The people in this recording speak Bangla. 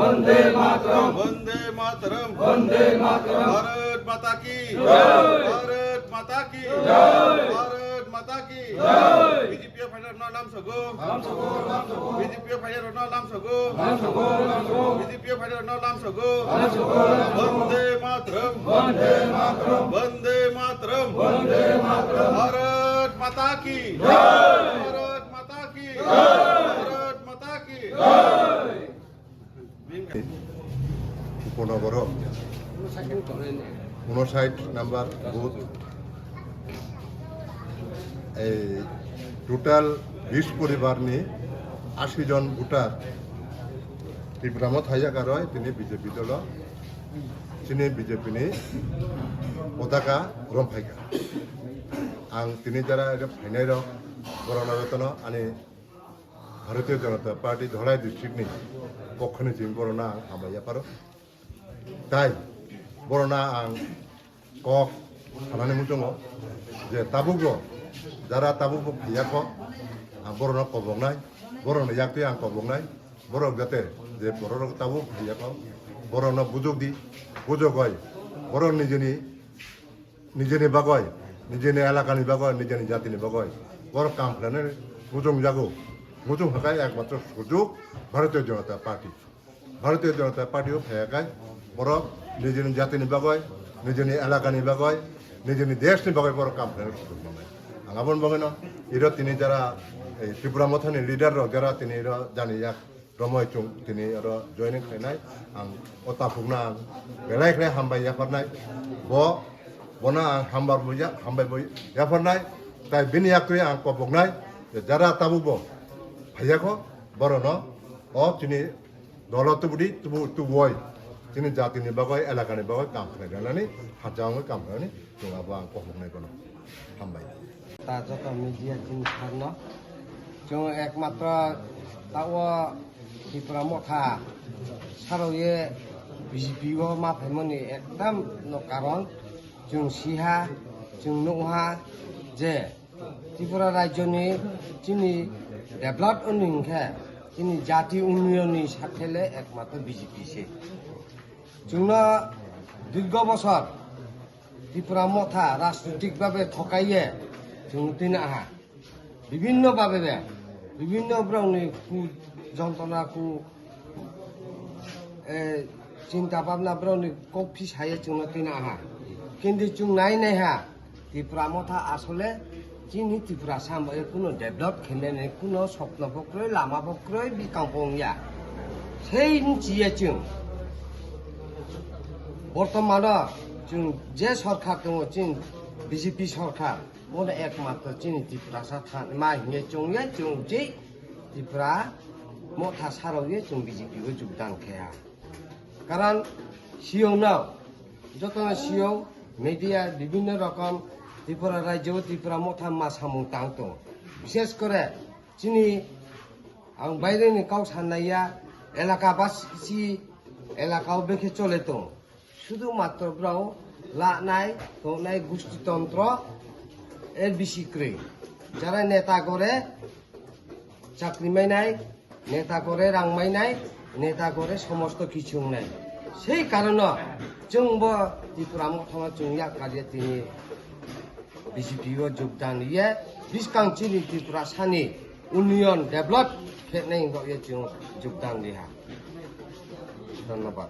वंदे मातरम वंदे मातरम वंदे मातरम भारत माता की जय भारत माता की जय भारत माता की जय बीजेपी फाइटर नाम सगो नाम सगो बीजेपी फाइटर नाम सगो नाम सगो बीजेपी फाइटर नाम सगो नाम सगो वंदे मातरम वंदे मातरम वंदे मातरम वंदे मातरम भारत माता की जय भारत माता की जय भारत माता की जय উপনগর 59 নাম্বার বুথ এই টোটাল 20 পরিবারনি 80 জন ভোটার ত্রিপুরামত হাইজাকার হয় তিনি বিজেপি দল তিনি বিজেপিনি পতাকা রমফাইকা আং তিনি যারা এটা ফাইনাই রক করোনা বেতন আনি ভারতীয় জনতা পার্টি ধলাই ডিস্ট্রিক্টনি পক্ষনি জিম করোনা আং হামাইয়া পারো তাই বরনা আং কক খানানি মুজङ যে তাবুক যারা তাবুক ইয়াক আং বরনা কবংনাই বরনা ইয়াকতে আং কবংনাই বরক যাতে যে বরক তাবুক ইয়াক বরনা বুজুক দি বুজুক হয় বরক নিজেনি বাগয় নিজেনি এলাকানি বাগয় নিজেনি জাতিনি বাগয় বরক কাম খানে মুজং জাগো মুজং হাকায় একমাত্র সুযোগ ভারতীয় জনতা পার্টিও ফেয়াকায় বরক নিজেনি জাতিনি বাগয় নিজেনি এলাকানি বাগয় নিজেনি দেশনি বাগয় বরক কাম খানে সুযোগ নয় আঙাবন বাগয় এরা তিনি যারা এই ত্রিপুরা মথানি লিডার যারা তিনি এরা জানি এক রময় চুং তিনি এরা জয়নিং খাইনাই আং অতা ফুগনা আং বেলাই খাই হামবাই ইয়াফারনাই বনা আং হামবাই বই ইয়াফারনাই তাই বিনি একটু আং কবগনাই যারা তাবুব ভাইয়াক বরন তিনি দলত বুড়ি তুবই তিনি জাতিনি বাগয় এলাকানি বাগয় কাম খাইনাनै হাজাঙै কাম খাইনাनै जोंहाबो आं कबगनाय गनो हामबाय তা যত মিডিয়া জিনিস ন जों একমাত্র তাও ত্রিপুরা মথা সারয়ে বিজেপিও মাফাইমনি একদম কারণ जों সিহা जों নৌহা যে ত্রিপুরা রাজ্যনি যিনি ডেভেলপ উন্নয়নকে যিনি জাতি উন্নয়ননি সাথেলে একমাত্র বিজেপিছে जोंना দীর্ঘ বছর ত্রিপুরা মথা রাজনৈতিকভাবে ঠকাইয়ে जों দিন আহা বিভিন্নভাবে বিভিন্ন ব্রাউনি কু যন্ত্রণা কু চিন্তা ভাবনা ব্রাউনি কফি সাইয়ে जों দিন আহা কিন্তু जों নাই হা ত্রিপুরা মথা আসলে যিনি ত্রিপুরা সামনে কোনো ডেভেলপ খেলে কোনো স্বপ্ন বক্রয় লামা বক্রয় বিকাংপংয়া সেই চিয়ে जों বর্তমান जों যে সরকার দङ जों বিজেপি সরকার মনে একমাত্র যিনি ত্রিপুরা মা হিঙে চংয়ে जों যে ত্রিপুরা মথা সারয়ে जों বিজেপিও যোগদান খেয়া কারণ সিওনাও যত সিও মিডিয়া বিভিন্ন রকম ত্রিপুরা রাজ্য ত্রিপুরা মথা মা সামুং তাং দङ বিশেষ করে যিনি আं বাইরেनि गाव साननाया এলাকাবাসী এলাকাও বেখে চলে দङ শুধুমাত্র ব্রাও লানাই দৌনাই গোষ্ঠীতন্ত্র এর বিশিক্রী যারা নেতা করে চাকরি মাইনাই নেতা করে রাং মাইনাই নেতা করে সমস্ত কিছু নাই সেই কারণে जोंबो ত্রিপুরা মথা जों याकारिया তিনি বিজেপিও যোগদান ইয়ে বিশকাংচিনি ত্রিপুরা সানি উন্নয়ন ডেভেলপ খেনে जों যোগদান দিহা ধন্যবাদ।